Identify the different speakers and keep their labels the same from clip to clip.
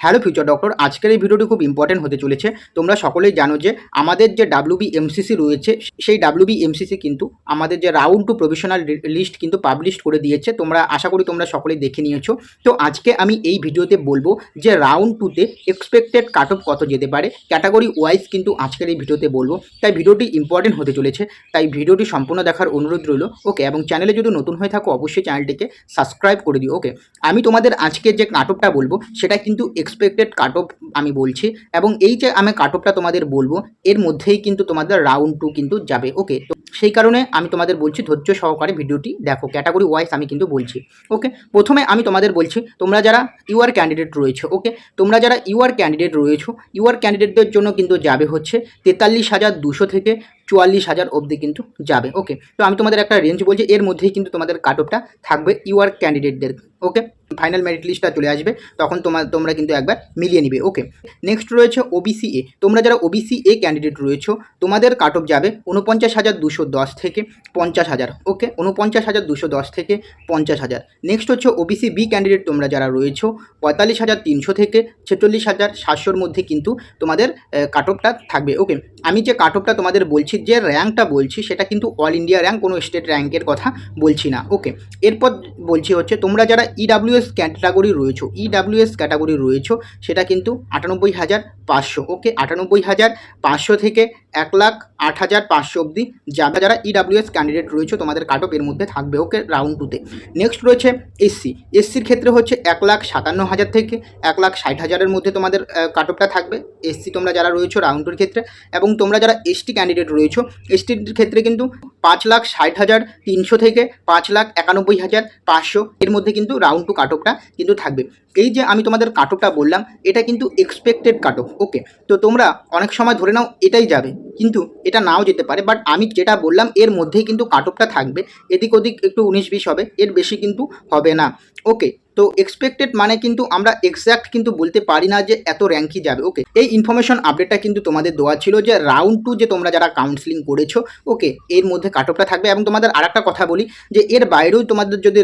Speaker 1: Hello future doctor, আজকের এই ভিডিওটি খুব ইম্পর্টেন্ট হতে চলেছে। তোমরা সকলেই জানো যে আমাদের যে WBMCC রয়েছে, সেই WBMCC কিন্তু আমাদের যে রাউন্ড টু প্রভিশনাল লিস্ট কিন্তু পাবলিশ করে দিয়েছে। তোমরা আশা করি তোমরা সকলেই দেখে নিয়েছো। তো আজকে আমি এই ভিডিওতে বলবো যে রাউন্ড টুতে এক্সপেক্টেড কাট অফ কত যেতে পারে, ক্যাটাগরি ওয়াইজ কিন্তু আজকের এই ভিডিওতে বলবো। তাই ভিডিওটি ইম্পর্টেন্ট হতে চলেছে, তাই ভিডিওটি সম্পূর্ণ দেখার অনুরোধ রইল। ওকে, এবং চ্যানেলে যদি নতুন হয়ে থাকো অবশ্যই চ্যানেলটিকে সাবস্ক্রাইব করে দিও। ওকে, আমি তোমাদের আজকে যে কাট অফটা বলবো সেটা কিন্তু এক্সপেক্টেড কাট অফ আমি বলছি, এবং এই যে আমি কাট অফটা তোমাদের বলবো এর মধ্যেই কিন্তু তোমাদের রাউন্ড টু কিন্তু যাবে। ওকে, তো সেই কারণে আমি তোমাদের বলছি ধৈর্য সহকারে ভিডিওটি দেখো, ক্যাটাগরি ওয়াইজ আমি কিন্তু বলছি। ওকে, প্রথমে আমি তোমাদের বলছি তোমরা যারা ইউআর ক্যান্ডিডেট রয়েছে, ওকে, তোমরা যারা ইউআর ক্যান্ডিডেট রয়েছো, ইউআর ক্যান্ডিডেটদের জন্য কিন্তু যাবে হচ্ছে 43,200 থেকে 44,000 অবধি কিন্তু যাবে। ওকে, তো আমি তোমাদের একটা রেঞ্জ বলছি, এর মধ্যেই কিন্তু তোমাদের কাট অফটা থাকবে ইউআর ক্যান্ডিডেটদের। ওকে, ফাইনাল মেরিট লিস্টটা চলে আসবে, তখন তোমরা কিন্তু একবার মিলিয়ে নিবে। ওকে, নেক্সট রয়েছে ওবিসি এ। তোমরা যারা ওবিসি এ ক্যান্ডিডেট রয়েছো তোমাদের কাট অফ যাবে 49,210 থেকে 50,000। ওকে, 49,210 থেকে 50,000। নেক্সট হচ্ছে ওবিসি বি ক্যান্ডিডেট তোমরা যারা রয়েছো 45,300 থেকে 46,700-র মধ্যে কিন্তু তোমাদের কাট অফটা থাকবে। ওকে, আমি যে কাট অফটা তোমাদের বলছি, যে র্যাঙ্কটা বলছি সেটা কিন্তু অল ইন্ডিয়া র্যাঙ্ক, কোনো স্টেট র্যাঙ্কের কথা বলছি না। ওকে, এরপর বলছি হচ্ছে তোমরা যারা ইডাব্লিউএস ক্যাটাগরি রয়েছো, ইডাব্লিউএস ক্যাটাগরি রয়েছো সেটা কিন্তু 98,500। ওকে, 98,500 থেকে 1,08,500 অবধি যাবে যারা ইডাব্লিউএস ক্যান্ডিডেট রয়েছে, তোমাদের কাট অফ এর মধ্যে থাকবে। ওকে, রাউন্ড টুতে। নেক্সট রয়েছে এসসি। এসসির ক্ষেত্রে হচ্ছে 1,57,000 থেকে 1,60,000-এর মধ্যে তোমাদের কাট অফটা থাকবে, এসসি তোমরা যারা রয়েছো রাউন্ড টুর ক্ষেত্রে। এবং তোমরা যারা এসটি ক্যান্ডিডেট রয়েছো, এসটির ক্ষেত্রে কিন্তু 5,60,300 থেকে 5,91,500 এর মধ্যে কিন্তু রাউন্ড টু কাট অফটা কিন্তু থাকবে। এই যে আমি তোমাদের কাট অফটা বললাম এটা কিন্তু এক্সপেক্টেড কাট অফ। ওকে, তো তোমরা অনেক সময় ধরে নাও এটাই যাবে, কিন্তু এটা নাও যেতে পারে, বাট আমি যেটা বললাম এর মধ্যেই কিন্তু কাট অফটা থাকবে। এদিক ওদিক একটু 19-20 হবে, এর বেশি কিন্তু হবে না। ওকে, তো এক্সপেক্টেড মানে কিন্তু আমরা এক্স্যাক্ট কিন্তু বলতে পারি না যে এত র্যাঙ্কই যাবে। ওকে, এই ইনফরমেশন আপডেটটা কিন্তু তোমাদের দেওয়া ছিল যে রাউন্ড টু যে তোমরা যারা কাউন্সিলিং করেছো, ওকে, এর মধ্যে কাট অফটা থাকবে। এবং তোমাদের আরেকটা কথা বলি যে এর বাইরেও তোমাদের যদি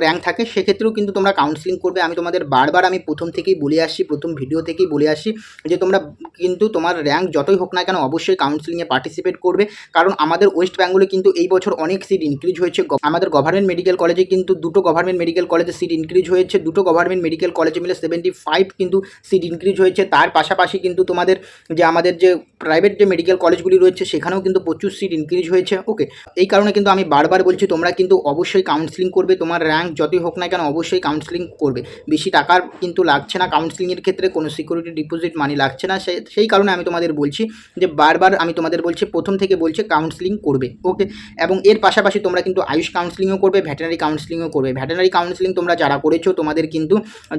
Speaker 1: র্যাঙ্ক থাকে সেক্ষেত্রেও কিন্তু তোমরা কাউন্সিলিং করবে। আমি তোমাদের বারবার আমি প্রথম থেকেই বলে আসছি, প্রথম ভিডিও থেকেই বলে আসছি যে তোমরা কিন্তু তোমার র্যাঙ্ক যতই হোক না কেন অবশ্যই কাউন্সিলিংয়ে পার্টিসিপেট করবে, কারণ আমাদের ওয়েস্ট বেঙ্গলে কিন্তু এই বছর অনেক সিট ইনক্রিজ হয়েছে। আমাদের গভর্নমেন্ট মেডিকেল কলেজে কিন্তু দুটো গভর্নমেন্ট মেডিকেল কলেজে সিট ইনক্রিজ হয়েছে, দুটো গভর্নমেন্ট মেডিকেল কলেজে মিলে 75 কিন্তু সিট ইনক্রিজ হয়েছে। তার পাশাপাশি কিন্তু তোমাদের যে আমাদের যে প্রাইভেট যে মেডিকেল কলেজগুলি রয়েছে সেখানেও কিন্তু প্রচুর সিট ইনক্রিজ হয়েছে। ওকে, এই কারণে কিন্তু আমি বারবার বলছি তোমরা কিন্তু অবশ্যই কাউন্সিলিং করবে, তোমার র্যাঙ্ক যতই হোক না কেন অবশ্যই কাউন্সিলিং করবে। বেশি টাকার কিন্তু লাগছে না কাউন্সিলিংয়ের ক্ষেত্রে, কোনো সিকিউরিটি ডিপোজিট মানি লাগছে না। সেই কারণে আমি তোমাদের বলছি যে বারবার আমি তোমাদের বলছি, প্রথম থেকে বলছি কাউন্সিলিং করবে। ওকে, এবং এর পাশাপাশি তোমরা কিন্তু আয়ুষ কাউন্সিলিংও করবে, ভেটেনারি কাউন্সিলিংও করবে। ভেটেনারি কাউন্সিলিং তোমরা যারা করেছো তোমাদের কিন্তু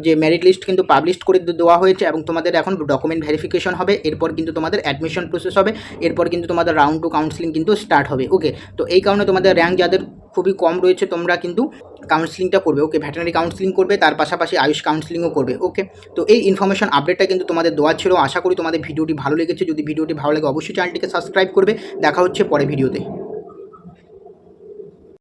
Speaker 1: যে মেরিট লিস্ট কিন্তু পাবলিশ করে দেওয়া হয়েছে, এবং তোমাদের এখন ডকুমেন্ট ভেরিফিকেশন হবে, এরপর কিন্তু তোমাদের অ্যাডমিশন প্রসেস হবে, এরপর কিন্তু তোমাদের রাউন্ড টু কাউন্সিলিং কিন্তু স্টার্ট হবে। ওকে, তো এই কারণে তোমাদের র্যাঙ্ক যাদের খুবই কম রয়েছে তোমরা কিন্তু কাউন্সিলিংটা করবে। ওকে, ভেটেনারি কাউন্সিলিং করবে, তার পাশাপাশি আয়ুষ কাউন্সিলিংও করবে। ওকে, তো এই ইনফরমেশন আপডেটটা কিন্তু তোমাদের দেওয়া ছিল। আশা করি তোমাদের ভিডিওটি ভালো লেগেছে। যদি ভিডিওটি ভালো লাগে অবশ্যই চ্যানেলটিকে সাবস্ক্রাইব করবে। দেখা হচ্ছে পরে ভিডিওতে।